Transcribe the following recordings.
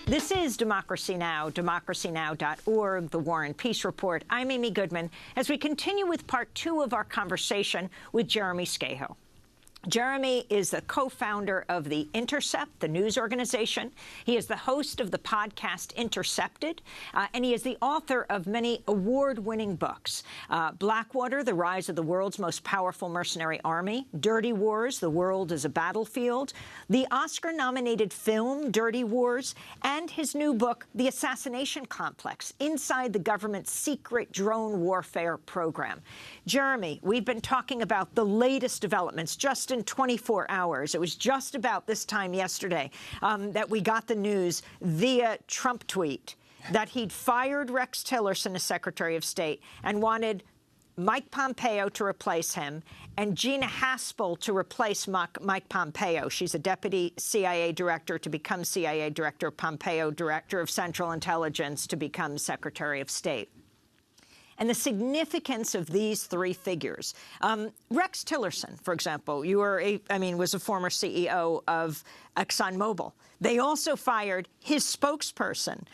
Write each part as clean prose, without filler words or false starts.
This is Democracy Now!, democracynow.org, The War and Peace Report. I'm Amy Goodman, as we continue with part 2 of our conversation with Jeremy Scahill. Jeremy is the co-founder of The Intercept, the news organization. He is the host of the podcast Intercepted, and he is the author of many award-winning books. Blackwater, The Rise of the World's Most Powerful Mercenary Army, Dirty Wars, The World as a Battlefield, the Oscar-nominated film Dirty Wars, and his new book, The Assassination Complex, Inside the Government's Secret Drone Warfare Program. Jeremy, we've been talking about the latest developments just in 24 hours. It was just about this time yesterday that we got the news via Trump tweet that he'd fired Rex Tillerson as Secretary of State and wanted Mike Pompeo to replace him and Gina Haspel to replace Mike Pompeo. She's a deputy CIA director to become CIA director, Pompeo director of Central Intelligence to become Secretary of State. And the significance of these three figures. Rex Tillerson, for example, was a former CEO of ExxonMobil. They also fired his spokesperson,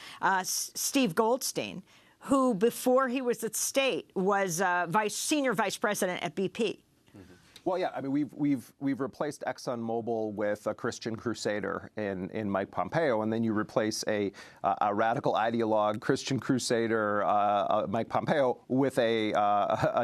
Steve Goldstein, who, before he was at State, was senior vice president at BP. Well, yeah, I mean, we've replaced ExxonMobil with a Christian crusader in Mike Pompeo, and then you replace a radical ideologue, Christian crusader Mike Pompeo with a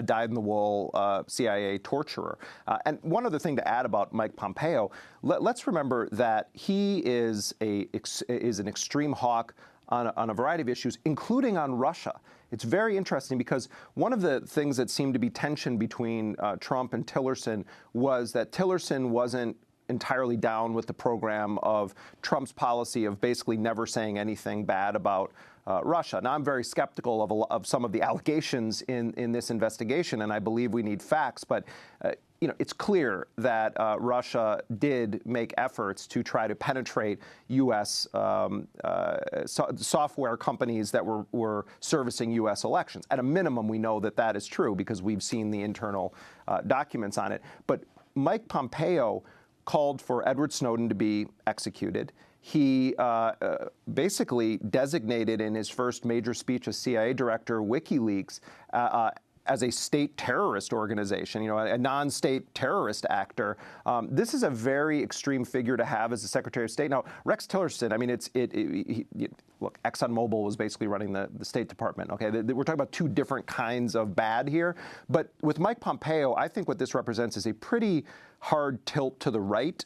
dyed-in-the-wool CIA torturer. And one other thing to add about Mike Pompeo, let's remember that he is an extreme hawk on a variety of issues, including on Russia. It's very interesting because one of the things that seemed to be tension between Trump and Tillerson was that Tillerson wasn't entirely down with the program of Trump's policy of basically never saying anything bad about Russia. Now, I'm very skeptical of some of the allegations in this investigation, and I believe we need facts, but it's clear that Russia did make efforts to try to penetrate U.S. Software companies that were servicing U.S. elections. At a minimum, we know that that is true because we've seen the internal documents on it. But Mike Pompeo called for Edward Snowden to be executed. He basically designated in his first major speech as CIA director WikiLeaks as a state terrorist organization, a non-state terrorist actor. This is a very extreme figure to have as the Secretary of State. Now, Rex Tillerson, I mean, look, ExxonMobil was basically running the State Department, okay? We're talking about two different kinds of bad here. But with Mike Pompeo, I think what this represents is a pretty hard tilt to the right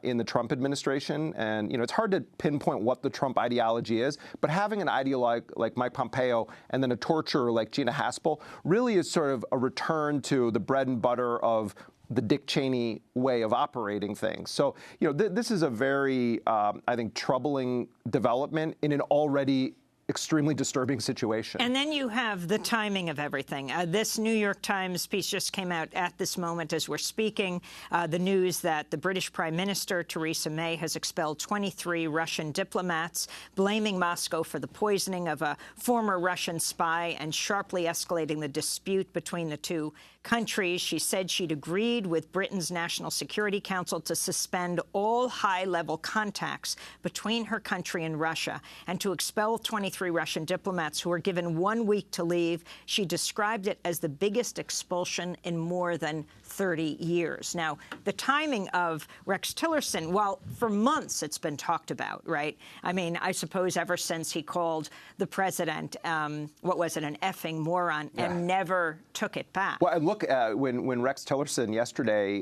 in the Trump administration. And, it's hard to pinpoint what the Trump ideology is, but having an ideologue like Mike Pompeo and then a torturer like Gina Haspel really is sort of a return to the bread and butter of the Dick Cheney way of operating things. So, this is a very, I think, troubling development in an already extremely disturbing situation. And then you have the timing of everything. This New York Times piece just came out at this moment as we're speaking. The news that the British Prime Minister, Theresa May, has expelled 23 Russian diplomats, blaming Moscow for the poisoning of a former Russian spy and sharply escalating the dispute between the two countries. She said she'd agreed with Britain's National Security Council to suspend all high-level contacts between her country and Russia and to expel 23 Russian diplomats who were given 1 week to leave. She described it as the biggest expulsion in more than 30 years. Now, the timing of Rex Tillerson, well, for months it's been talked about, right? I mean, I suppose ever since he called the president, an effing moron, and never took it back. Well, look, when Rex Tillerson yesterday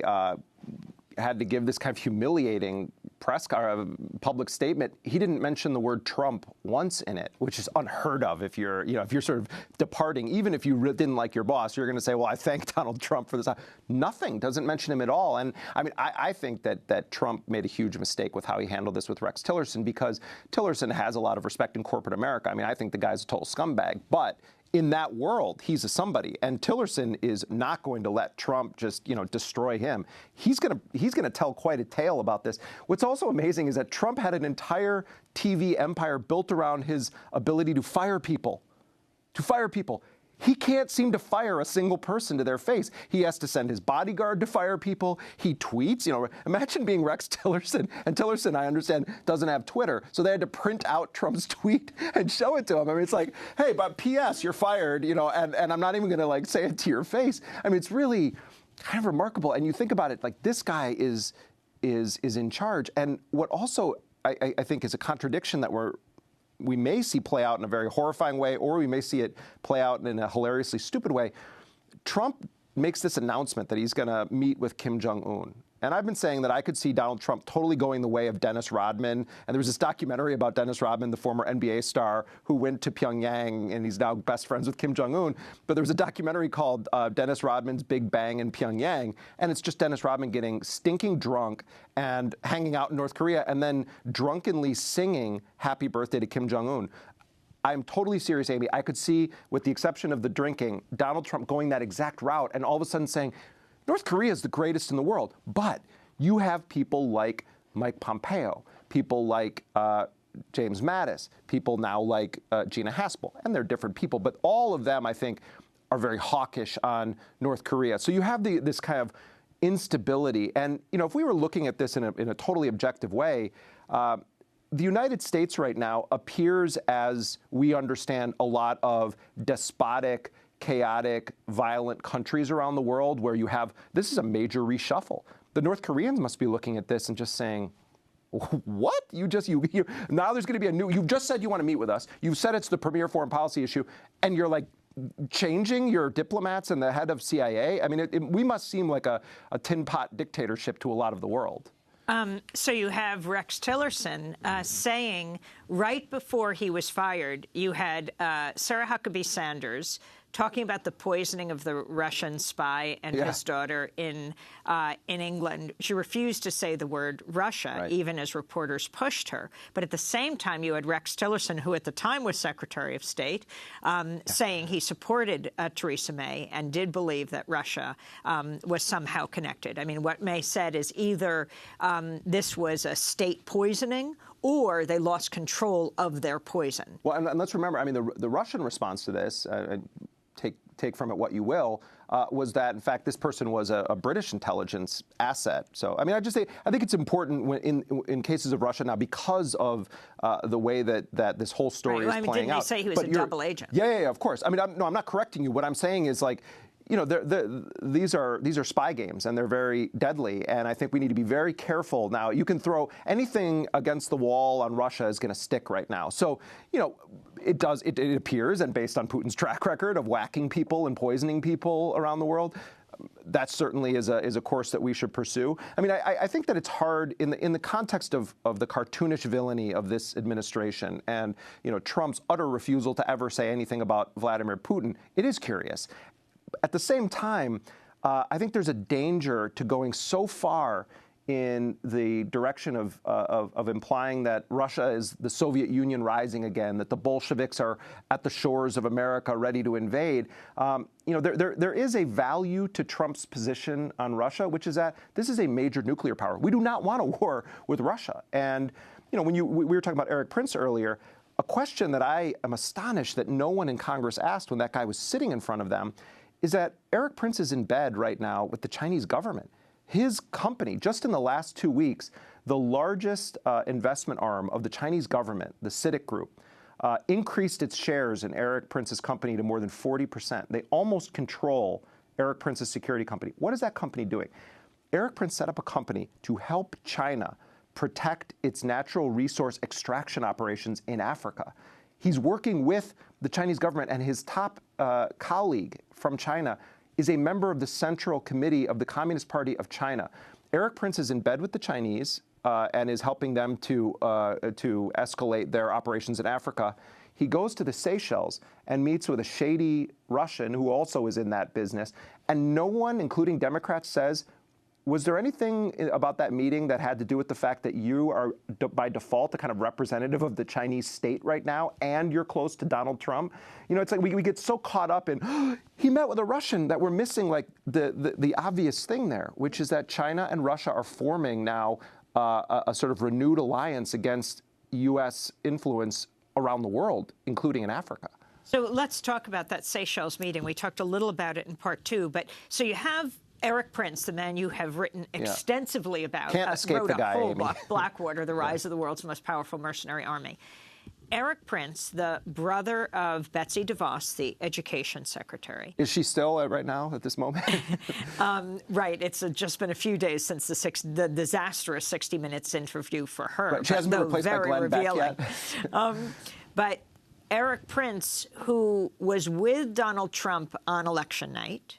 had to give this kind of humiliating public statement, he didn't mention the word Trump once in it, which is unheard of. If you're sort of departing, even if you didn't like your boss, you're going to say, well, I thank Donald Trump for this. Nothing, doesn't mention him at all. And I mean, I think that Trump made a huge mistake with how he handled this with Rex Tillerson, because Tillerson has a lot of respect in corporate America. I mean, I think the guy's a total scumbag, but in that world, he's a somebody, and Tillerson is not going to let Trump just, destroy him. He's going to tell quite a tale about this. What's also amazing is that Trump had an entire TV empire built around his ability to fire people. he can't seem to fire a single person to their face. He has to send his bodyguard to fire people. He tweets. Imagine being Rex Tillerson. And Tillerson, I understand, doesn't have Twitter. So they had to print out Trump's tweet and show it to him. I mean, it's like, hey, but P.S., you're fired, and I'm not even going to, say it to your face. I mean, it's really kind of remarkable. And you think about it, this guy is in charge. And what also I think is a contradiction that we may see play out in a very horrifying way, or we may see it play out in a hilariously stupid way. Trump makes this announcement that he's going to meet with Kim Jong-un. And I've been saying that I could see Donald Trump totally going the way of Dennis Rodman. And there was this documentary about Dennis Rodman, the former NBA star, who went to Pyongyang, and he's now best friends with Kim Jong-un. But there was a documentary called Dennis Rodman's Big Bang in Pyongyang. And it's just Dennis Rodman getting stinking drunk and hanging out in North Korea and then drunkenly singing Happy Birthday to Kim Jong-un. I'm totally serious, Amy. I could see, with the exception of the drinking, Donald Trump going that exact route and all of a sudden saying, North Korea is the greatest in the world, but you have people like Mike Pompeo, people like James Mattis, people now like Gina Haspel, and they're different people, but all of them, I think, are very hawkish on North Korea. So you have this kind of instability. And, if we were looking at this in a totally objective way, the United States right now appears, as we understand, a lot of despotic, chaotic, violent countries around the world where this is a major reshuffle. The North Koreans must be looking at this and just saying, what? Now there's going to be you've just said you want to meet with us. You've said it's the premier foreign policy issue, and you're changing your diplomats and the head of CIA. I mean, we must seem like a tin pot dictatorship to a lot of the world. So you have Rex Tillerson saying right before he was fired, you had Sarah Huckabee Sanders talking about the poisoning of the Russian spy and his daughter in England. She refused to say the word Russia, even as reporters pushed her. But at the same time, you had Rex Tillerson, who at the time was Secretary of State, saying he supported Theresa May and did believe that Russia was somehow connected. I mean, what May said is either this was a state poisoning or they lost control of their poison. Well, and let's remember, I mean, the Russian response to this, take from it what you will, was that, in fact, this person was a British intelligence asset. So, I mean, I think it's important in cases of Russia now, because of the way that this whole story is playing didn't out. They say he was a double agent? Yeah, of course. I mean, I'm not correcting you. What I'm saying is, these are spy games, and they're very deadly. And I think we need to be very careful. Now, you can throw anything against the wall on Russia is going to stick right now. So, it appears, and based on Putin's track record of whacking people and poisoning people around the world, that certainly is a course that we should pursue. I mean, I think that it's hard in the context of the cartoonish villainy of this administration and Trump's utter refusal to ever say anything about Vladimir Putin. It is curious. At the same time, I think there's a danger to going so far in the direction of implying that Russia is the Soviet Union rising again, that the Bolsheviks are at the shores of America ready to invade. There is a value to Trump's position on Russia, which is that this is a major nuclear power. We do not want a war with Russia. And when we were talking about Erik Prince earlier, a question that I am astonished that no one in Congress asked when that guy was sitting in front of them is that Erik Prince is in bed right now with the Chinese government. His company, just in the last 2 weeks, the largest investment arm of the Chinese government, the CITIC Group, increased its shares in Erik Prince's company to more than 40%. They almost control Erik Prince's security company. What is that company doing? Erik Prince set up a company to help China protect its natural resource extraction operations in Africa. He's working with the Chinese government, and his top colleague from China is a member of the Central Committee of the Communist Party of China. Erik Prince is in bed with the Chinese and is helping them to escalate their operations in Africa. He goes to the Seychelles and meets with a shady Russian who also is in that business. And no one, including Democrats, says, was there anything about that meeting that had to do with the fact that you are, by default, a kind of representative of the Chinese state right now, and you're close to Donald Trump? It's like we get so caught up in, he met with a Russian, that we're missing the obvious thing there, which is that China and Russia are forming now a sort of renewed alliance against U.S. influence around the world, including in Africa. So let's talk about that Seychelles meeting. We talked a little about it in part 2, but so you have Erik Prince, the man you have written extensively about. Can't escape wrote the guy, a whole Amy. book, Blackwater, The Rise of the World's Most Powerful Mercenary Army. Erik Prince, the brother of Betsy DeVos, the education secretary. Is she still right now at this moment? Right. It's just been a few days since the disastrous 60 Minutes interview for her. Right. She hasn't been replaced by Glenn Beck yet. But Erik Prince, who was with Donald Trump on election night,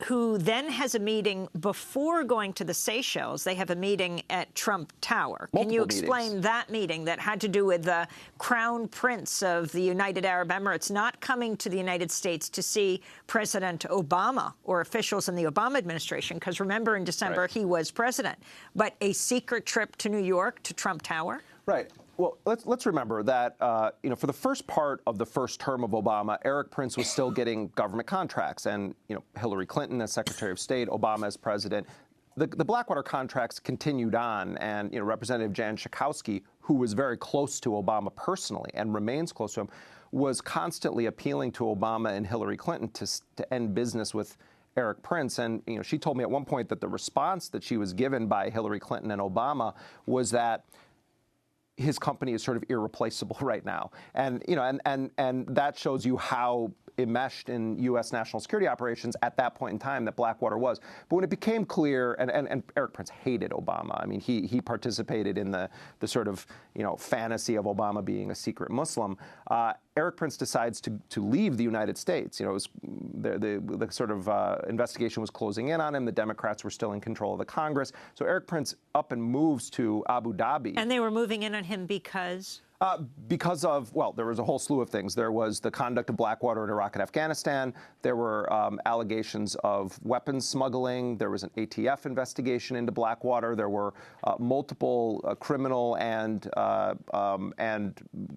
who then has a meeting before going to the Seychelles. They have a meeting at Trump Tower. Can you explain that meeting that had to do with the Crown Prince of the United Arab Emirates not coming to the United States to see President Obama or officials in the Obama administration? Because remember, in December, he was president. But a secret trip to New York to Trump Tower? Right. Well, let's remember that for the first part of the first term of Obama, Erik Prince was still getting government contracts, and Hillary Clinton as Secretary of State, Obama as president. The Blackwater contracts continued on, and Representative Jan Schakowsky, who was very close to Obama personally and remains close to him, was constantly appealing to Obama and Hillary Clinton to end business with Erik Prince. And she told me at one point that the response that she was given by Hillary Clinton and Obama was that his company is sort of irreplaceable right now. And and that shows you how enmeshed in U.S. national security operations at that point in time that Blackwater was. But when it became clear, and Erik Prince hated Obama. I mean, he participated in the sort of fantasy of Obama being a secret Muslim. Erik Prince decides to leave the United States. It was the sort of investigation was closing in on him. The Democrats were still in control of the Congress. So Erik Prince up and moves to Abu Dhabi. And they were moving in on him because? Because of, well, there was a whole slew of things. There was the conduct of Blackwater in Iraq and Afghanistan. There were allegations of weapons smuggling. There was an ATF investigation into Blackwater. There were multiple criminal and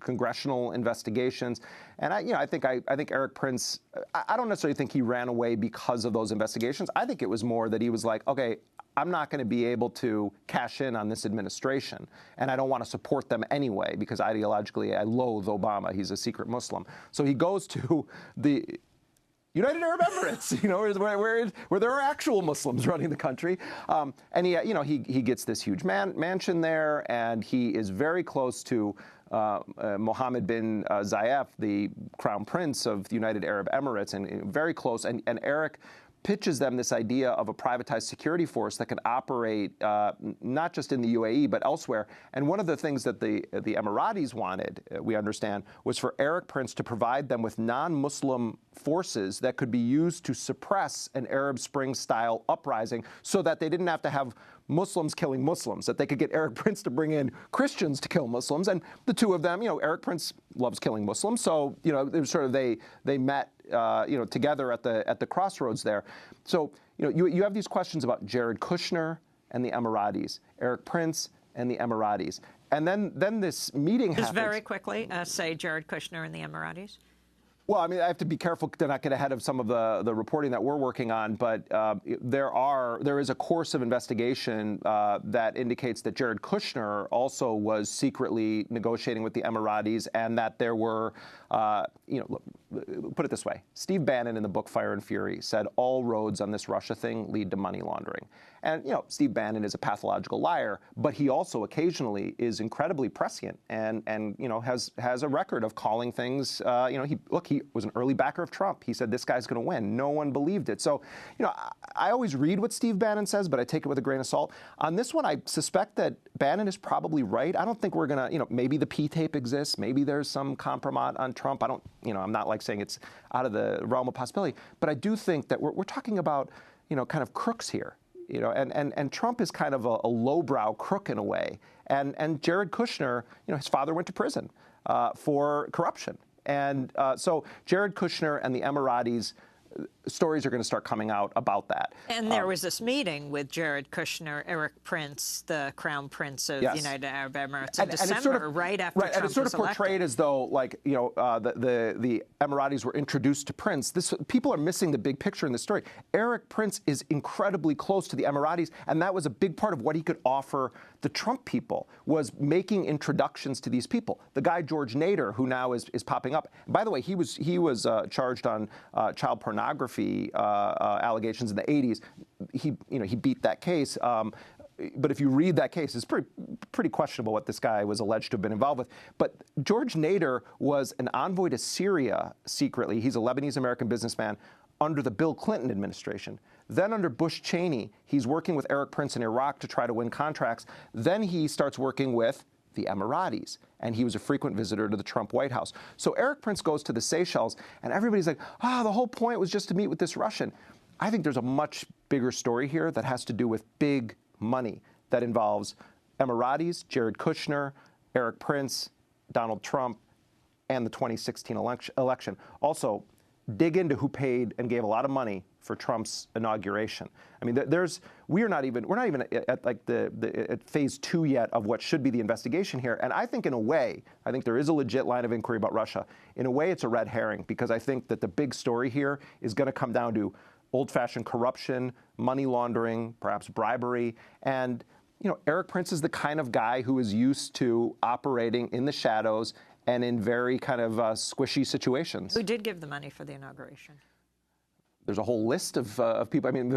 congressional investigations. And I think Erik Prince, I don't necessarily think he ran away because of those investigations. I think it was more that he was like, okay, I'm not going to be able to cash in on this administration, and I don't want to support them anyway because ideologically I loathe Obama. He's a secret Muslim. So he goes to the United Arab Emirates, where there are actual Muslims running the country, and he gets this huge mansion there, and he is very close to Mohammed bin Zayed, the Crown Prince of the United Arab Emirates, and very close. And Erik pitches them this idea of a privatized security force that can operate not just in the UAE but elsewhere. And one of the things that the Emiratis wanted, we understand, was for Erik Prince to provide them with non-Muslim forces that could be used to suppress an Arab Spring-style uprising so that they didn't have to have Muslims killing Muslims, that they could get Erik Prince to bring in Christians to kill Muslims. And the two of them, Erik Prince loves killing Muslims, so it was sort of they met together at the crossroads there. So you have these questions about Jared Kushner and the Emiratis, Erik Prince and the Emiratis, and then this meeting happens. Just very quickly, say Jared Kushner and the Emiratis. Well, I mean, I have to be careful to not get ahead of some of the reporting that we're working on, but there is a course of investigation that indicates that Jared Kushner also was secretly negotiating with the Emiratis, and that there were, put it this way, Steve Bannon in the book Fire and Fury said all roads on this Russia thing lead to money laundering. And, Steve Bannon is a pathological liar, but he also occasionally is incredibly prescient and has a record of calling things, he was an early backer of Trump. He said, this guy's going to win. No one believed it. So, I always read what Steve Bannon says, but I take it with a grain of salt. On this one, I suspect that Bannon is probably right. I don't think we're going to, maybe the P-tape exists. Maybe there's some compromise on Trump. I'm not like saying it's out of the realm of possibility, but I do think that we're talking about, kind of crooks here. And Trump is kind of a lowbrow crook in a way. And Jared Kushner, his father went to prison for corruption. And so Jared Kushner and the Emiratis stories are going to start coming out about that. And there was this meeting with Jared Kushner, Eric Prince, the Crown Prince of the United Arab Emirates in December, right after Trump was elected. And it's sort of portrayed as though, like, you know, the Emiratis were introduced to Prince. People are missing the big picture in this story. Eric Prince is incredibly close to the Emiratis, and that was a big part of what he could offer the Trump people, was making introductions to these people. The guy Jorge Nadir, who now is popping up. By the way, he was charged on child pornography allegations in the 80s. He beat that case. But if you read that case, it's pretty questionable what this guy was alleged to have been involved with. But Jorge Nadir was an envoy to Syria secretly. He's a Lebanese-American businessman under the Bill Clinton administration. Then under Bush Cheney, he's working with Eric Prince in Iraq to try to win contracts. Then he starts working with the Emiratis, and he was a frequent visitor to the Trump White House. So Eric Prince goes to the Seychelles, and everybody's like, the whole point was just to meet with this Russian. I think there's a much bigger story here that has to do with big money that involves Emiratis, Jared Kushner, Eric Prince, Donald Trump, and the 2016 election. Also, dig into who paid and gave a lot of money for Trump's inauguration. I mean, we're not even at like at phase 2 yet of what should be the investigation here. And I think in a way, I think there is a legit line of inquiry about Russia. In a way, it's a red herring, because I think that the big story here is going to come down to old-fashioned corruption, money laundering, perhaps bribery. And, you know, Eric Prince is the kind of guy who is used to operating in the shadows and in very kind of squishy situations. Who did give the money for the inauguration? There's a whole list of people. I mean,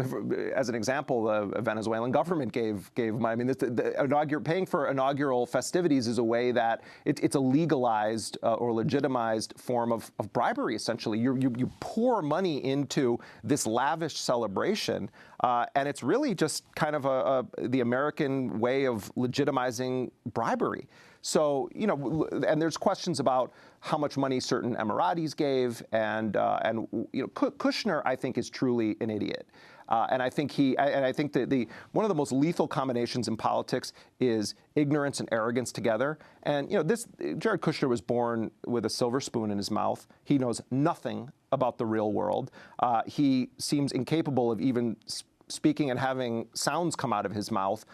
as an example, the Venezuelan government gave money. I mean, paying for inaugural festivities is a way that it's a legalized or legitimized form of bribery. Essentially, you pour money into this lavish celebration, and it's really just kind of the American way of legitimizing bribery. So, you know, and there's questions about how much money certain Emiratis gave, and you know, Kushner, I think, is truly an idiot. And I think that one of the most lethal combinations in politics is ignorance and arrogance together. And, you know, Jared Kushner was born with a silver spoon in his mouth. He knows nothing about the real world. He seems incapable of even speaking and having sounds come out of his mouth.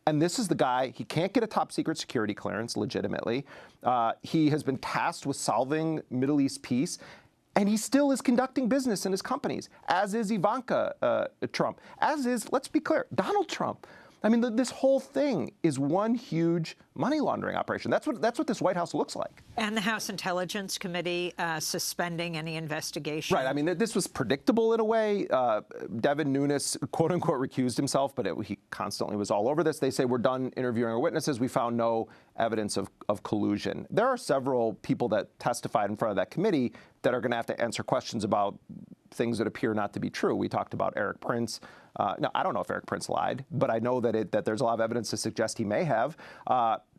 And this is the guy, he can't get a top secret security clearance legitimately. He has been tasked with solving Middle East peace, and he still is conducting business in his companies, as is Ivanka Trump, as is, let's be clear, Donald Trump. I mean, this whole thing is one huge money laundering operation. That's what this White House looks like. And the House Intelligence Committee suspending any investigation. Right. I mean, this was predictable in a way. Devin Nunes, quote unquote, recused himself, but he constantly was all over this. They say, we're done interviewing our witnesses. We found no evidence of collusion. There are several people that testified in front of that committee that are going to have to answer questions about things that appear not to be true. We talked about Eric Prince. Now, I don't know if Eric Prince lied, but I know that there's a lot of evidence to suggest he may have.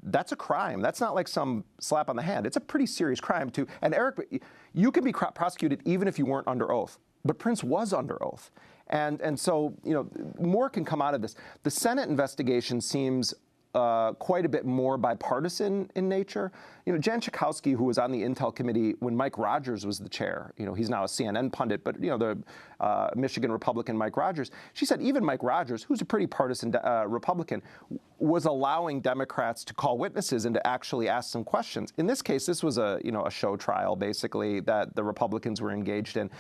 That's a crime. That's not like some slap on the hand. It's a pretty serious crime, too. And Eric, you can be prosecuted even if you weren't under oath. But Prince was under oath. And so, you know, more can come out of this. The Senate investigation seems quite a bit more bipartisan in nature. You know, Jan Schakowsky, who was on the Intel Committee when Mike Rogers was the chair, you know, he's now a CNN pundit, but, you know, the Michigan Republican Mike Rogers, she said even Mike Rogers, who's a pretty partisan Republican, was allowing Democrats to call witnesses and to actually ask some questions. In this case, this was a show trial, basically, that the Republicans were engaged in.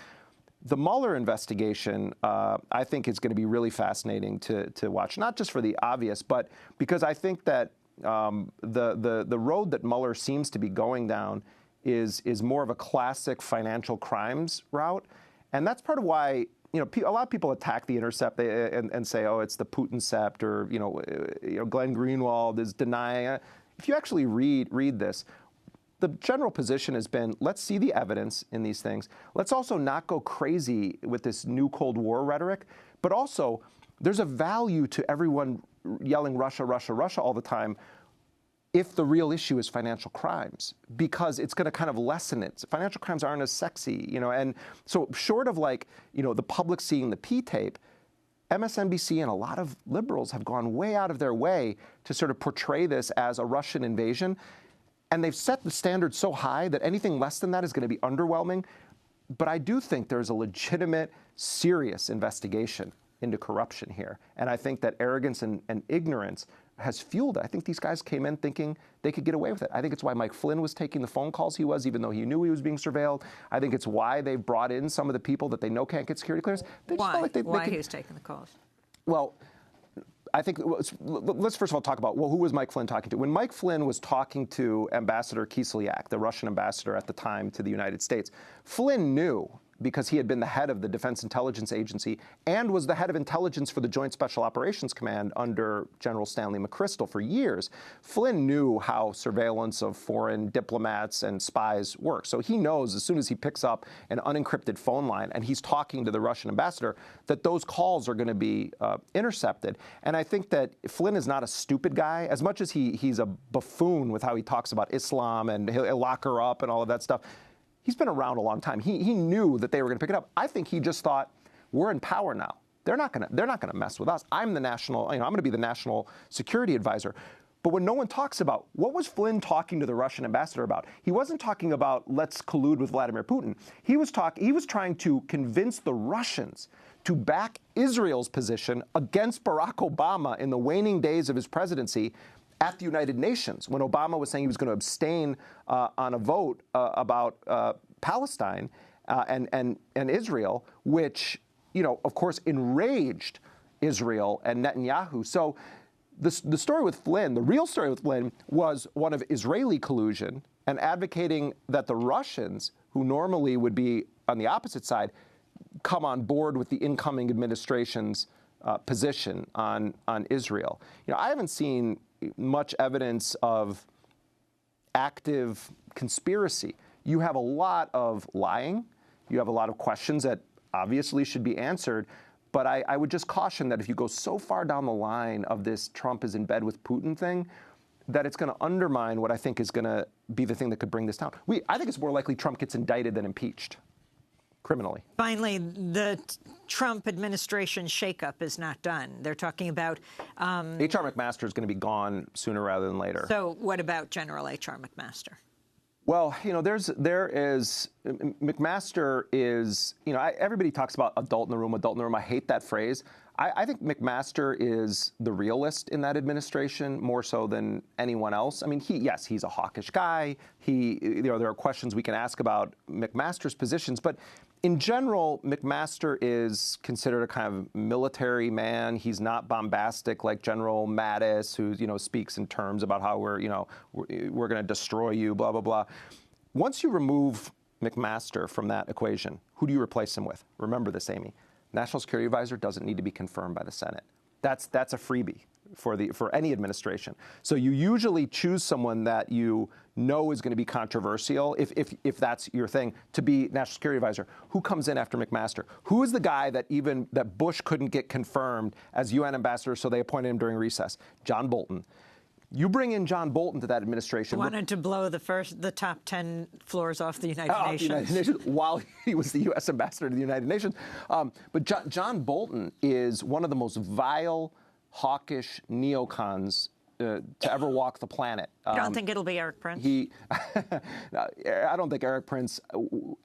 The Mueller investigation, I think, is going to be really fascinating to watch, not just for the obvious, but because I think that the road that Mueller seems to be going down is more of a classic financial crimes route. And that's part of why, you know, a lot of people attack The Intercept and say, oh, it's the Putincept, or, you know, Glenn Greenwald is denying. If you actually read this, the general position has been, let's see the evidence in these things. Let's also not go crazy with this new Cold War rhetoric. But also, there's a value to everyone yelling Russia, Russia, Russia all the time if the real issue is financial crimes, because it's going to kind of lessen it. Financial crimes aren't as sexy, you know. And so short of, like, you know, the public seeing the P-tape, MSNBC and a lot of liberals have gone way out of their way to sort of portray this as a Russian invasion. And they've set the standard so high that anything less than that is going to be underwhelming. But I do think there's a legitimate, serious investigation into corruption here. And I think that arrogance and ignorance has fueled it. I think these guys came in thinking they could get away with it. I think it's why Mike Flynn was taking the phone calls he was, even though he knew he was being surveilled. I think it's why they brought in some of the people that they know can't get security clearance. They just felt like why he was taking the calls? Well, I think let's first of all talk about, well, who was Mike Flynn talking to? When Mike Flynn was talking to Ambassador Kislyak, the Russian ambassador at the time to the United States, Flynn knew, because he had been the head of the Defense Intelligence Agency and was the head of intelligence for the Joint Special Operations Command under General Stanley McChrystal for years. Flynn knew how surveillance of foreign diplomats and spies works. So he knows as soon as he picks up an unencrypted phone line and he's talking to the Russian ambassador that those calls are going to be intercepted. And I think that Flynn is not a stupid guy. As much as he's a buffoon with how he talks about Islam and he'll lock her up and all of that stuff, he's been around a long time. He knew that they were going to pick it up. I think he just thought, we're in power now. They're not going to mess with us. I'm the national, I'm going to be the national security advisor. But when no one talks about, what was Flynn talking to the Russian ambassador about? He wasn't talking about, let's collude with Vladimir Putin. He was trying to convince the Russians to back Israel's position against Barack Obama in the waning days of his presidency at the United Nations, when Obama was saying he was going to abstain on a vote about Palestine and Israel, which, of course, enraged Israel and Netanyahu. So the story with Flynn, the real story with Flynn, was one of Israeli collusion and advocating that the Russians, who normally would be on the opposite side, come on board with the incoming administration's position on Israel. I haven't seen much evidence of active conspiracy. You have a lot of lying. You have a lot of questions that obviously should be answered. But I would just caution that if you go so far down the line of this Trump is in bed with Putin thing, that it's going to undermine what I think is going to be the thing that could bring this down. I think it's more likely Trump gets indicted than impeached criminally. Finally, the Trump administration shakeup is not done. They're talking about H.R. McMaster is going to be gone sooner rather than later. So what about General H.R. McMaster? Well, McMaster is, everybody talks about adult in the room. I hate that phrase. I think McMaster is the realist in that administration more so than anyone else. I mean, he's a hawkish guy. There are questions we can ask about McMaster's positions, but in general, McMaster is considered a kind of military man. He's not bombastic like General Mattis, who speaks in terms about how we're going to destroy you, blah blah blah. Once you remove McMaster from that equation, who do you replace him with? Remember this, Amy. National Security Advisor doesn't need to be confirmed by the Senate. That's a freebie for any administration. So you usually choose someone that you know is going to be controversial, if that's your thing, to be National Security Advisor. Who comes in after McMaster? Who is the guy that Bush couldn't get confirmed as UN ambassador, so they appointed him during recess? John Bolton. You bring in John Bolton to that administration. Wanted to blow the top 10 floors off the United Nations. While he was the U.S. ambassador to the United Nations. But John Bolton is one of the most vile, hawkish neocons to ever walk the planet. You don't think it'll be Erik Prince? I don't think Erik Prince.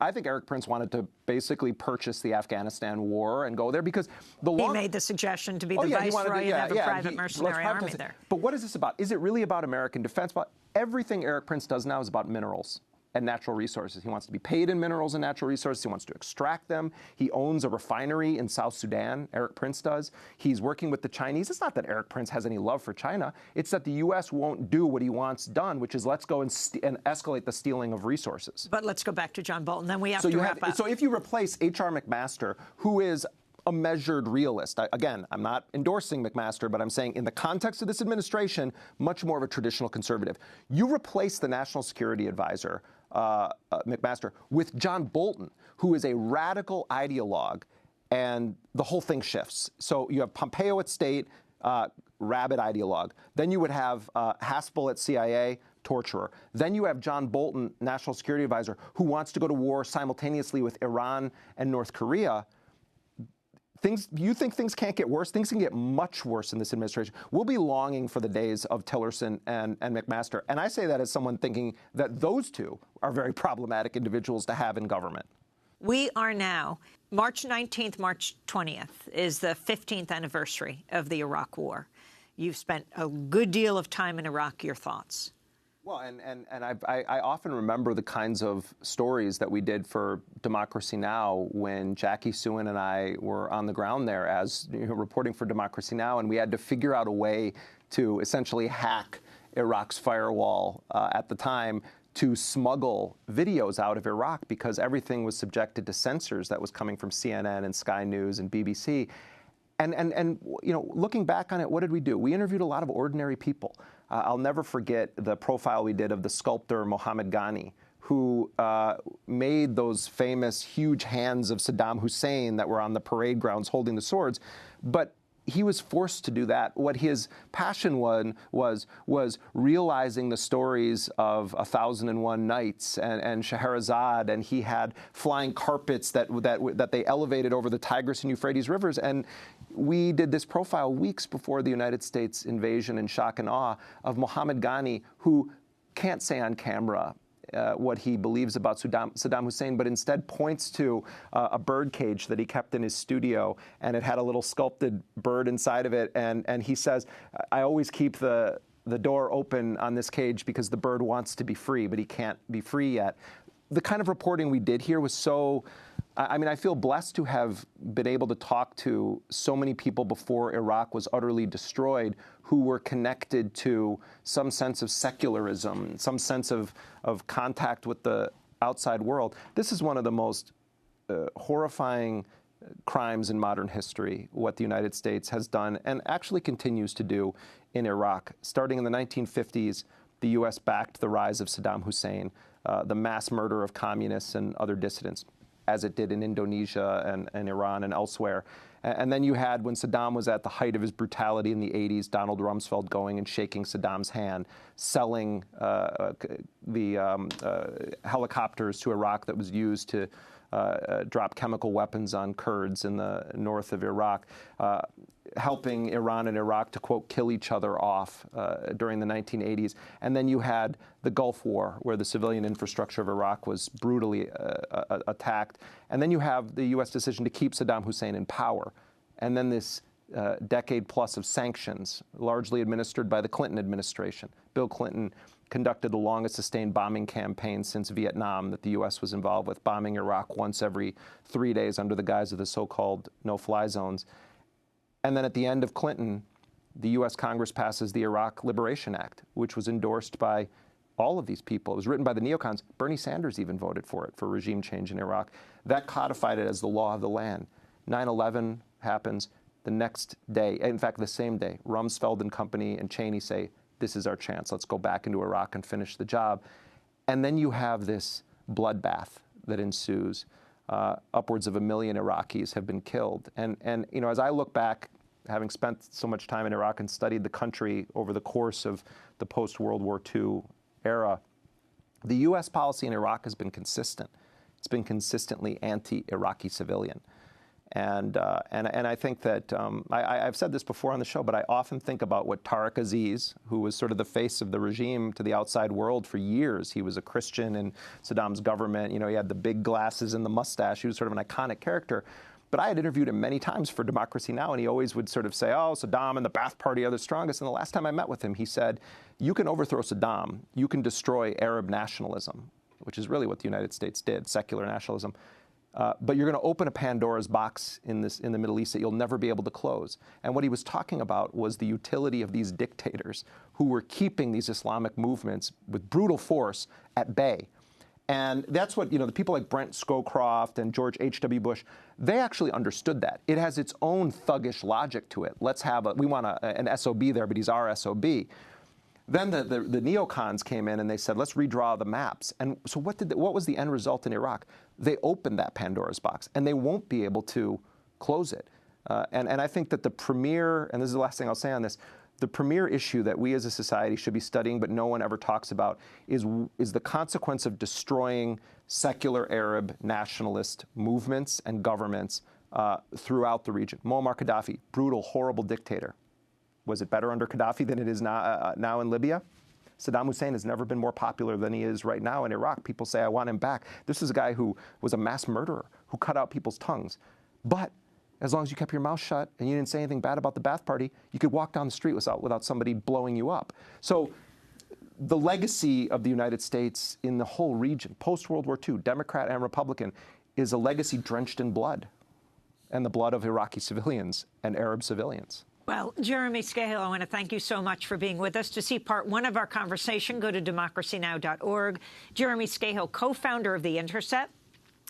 I think Erik Prince wanted to basically purchase the Afghanistan war and go there because he made the suggestion to be the viceroy and have a private mercenary army there. But what is this about? Is it really about American defense? Everything Erik Prince does now is about minerals and natural resources. He wants to be paid in minerals and natural resources. He wants to extract them. He owns a refinery in South Sudan, Erik Prince does. He's working with the Chinese. It's not that Erik Prince has any love for China. It's that the U.S. won't do what he wants done, which is let's go and escalate the stealing of resources. But let's go back to John Bolton. Then we have to wrap up. So if you replace H.R. McMaster, who is a measured realist. Again, I'm not endorsing McMaster, but I'm saying in the context of this administration, much more of a traditional conservative. You replace the National Security Advisor, McMaster, with John Bolton, who is a radical ideologue, and the whole thing shifts. So you have Pompeo at State, rabid ideologue. Then you would have Haspel at CIA, torturer. Then you have John Bolton, National Security Advisor, who wants to go to war simultaneously with Iran and North Korea. You think things can't get worse? Things can get much worse in this administration. We'll be longing for the days of Tillerson and McMaster. And I say that as someone thinking that those two are very problematic individuals to have in government. We are now, March 19th, March 20th is the 15th anniversary of the Iraq War. You've spent a good deal of time in Iraq. Your thoughts? Well, I often remember the kinds of stories that we did for Democracy Now! When Jackie Suin and I were on the ground there as reporting for Democracy Now! And we had to figure out a way to essentially hack Iraq's firewall at the time to smuggle videos out of Iraq because everything was subjected to censors that was coming from CNN and Sky News and BBC. And looking back on it, what did we do? We interviewed a lot of ordinary people. I'll never forget the profile we did of the sculptor Mohammed Ghani, who made those famous huge hands of Saddam Hussein that were on the parade grounds holding the swords. But he was forced to do that. What his passion was realizing the stories of 1001 Nights and Scheherazade, and he had flying carpets that they elevated over the Tigris and Euphrates rivers. And we did this profile weeks before the United States invasion in shock and awe of Mohammed Ghani, who can't say on camera what he believes about Saddam Hussein, but instead points to a bird cage that he kept in his studio, and it had a little sculpted bird inside of it. And he says, I always keep the door open on this cage because the bird wants to be free, but he can't be free yet. The kind of reporting we did here was so... I mean, I feel blessed to have been able to talk to so many people before Iraq was utterly destroyed who were connected to some sense of secularism, some sense of contact with the outside world. This is one of the most horrifying crimes in modern history, what the United States has done and actually continues to do in Iraq. Starting in the 1950s, the U.S. backed the rise of Saddam Hussein, the mass murder of communists and other dissidents, as it did in Indonesia and Iran and elsewhere. And then you had, when Saddam was at the height of his brutality in the 80s, Donald Rumsfeld going and shaking Saddam's hand, selling the helicopters to Iraq that was used to drop chemical weapons on Kurds in the north of Iraq, helping Iran and Iraq to, quote, kill each other off during the 1980s. And then you had the Gulf War, where the civilian infrastructure of Iraq was brutally attacked. And then you have the U.S. decision to keep Saddam Hussein in power. And then this decade plus of sanctions, largely administered by the Clinton administration. Bill Clinton conducted the longest sustained bombing campaign since Vietnam that the U.S. was involved with, bombing Iraq once every 3 days under the guise of the so-called no-fly zones. And then at the end of Clinton, the U.S. Congress passes the Iraq Liberation Act, which was endorsed by all of these people. It was written by the neocons. Bernie Sanders even voted for it, for regime change in Iraq. That codified it as the law of the land. 9/11 happens. The next day, in fact, the same day, Rumsfeld and company and Cheney say, this is our chance. Let's go back into Iraq and finish the job. And then you have this bloodbath that ensues. Upwards of 1 million Iraqis have been killed. And as I look back, having spent so much time in Iraq and studied the country over the course of the post-World War II era, the U.S. policy in Iraq has been consistent. It's been consistently anti-Iraqi civilian. And I think that, I've said this before on the show, but I often think about what Tariq Aziz, who was sort of the face of the regime to the outside world for years. He was a Christian in Saddam's government. He had the big glasses and the mustache. He was sort of an iconic character. But I had interviewed him many times for Democracy Now!, and he always would sort of say, oh, Saddam and the Ba'ath Party are the strongest. And the last time I met with him, he said, you can overthrow Saddam. You can destroy Arab nationalism, which is really what the United States did, secular nationalism. But you're going to open a Pandora's box in the Middle East that you'll never be able to close. And what he was talking about was the utility of these dictators who were keeping these Islamic movements with brutal force at bay. And that's what, the people like Brent Scowcroft and George H.W. Bush, they actually understood that. It has its own thuggish logic to it. We want an SOB there, but he's our SOB. Then the neocons came in and they said, let's redraw the maps. And so what was the end result in Iraq? They opened that Pandora's box, and they won't be able to close it. And I think that the premier, and this is the last thing I'll say on this, the premier issue that we as a society should be studying, but no one ever talks about, is the consequence of destroying secular Arab nationalist movements and governments throughout the region. Muammar Gaddafi, brutal, horrible dictator. Was it better under Gaddafi than it is now in Libya? Saddam Hussein has never been more popular than he is right now in Iraq. People say, I want him back. This is a guy who was a mass murderer, who cut out people's tongues. But as long as you kept your mouth shut and you didn't say anything bad about the Ba'ath Party, you could walk down the street without somebody blowing you up. So the legacy of the United States in the whole region, post-World War II, Democrat and Republican, is a legacy drenched in blood, and the blood of Iraqi civilians and Arab civilians. Well, Jeremy Scahill, I want to thank you so much for being with us. To see part one of our conversation, go to democracynow.org. Jeremy Scahill, co-founder of The Intercept,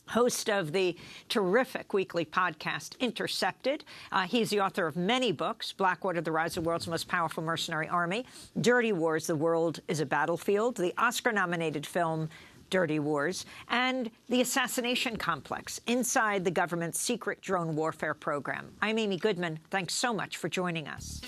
host of the terrific weekly podcast, Intercepted. He's the author of many books: Blackwater, The Rise of the World's Most Powerful Mercenary Army; Dirty Wars, The World is a Battlefield; the Oscar-nominated film Dirty Wars; and The Assassination Complex, Inside the Government's Secret Drone Warfare Program. I'm Amy Goodman. Thanks so much for joining us.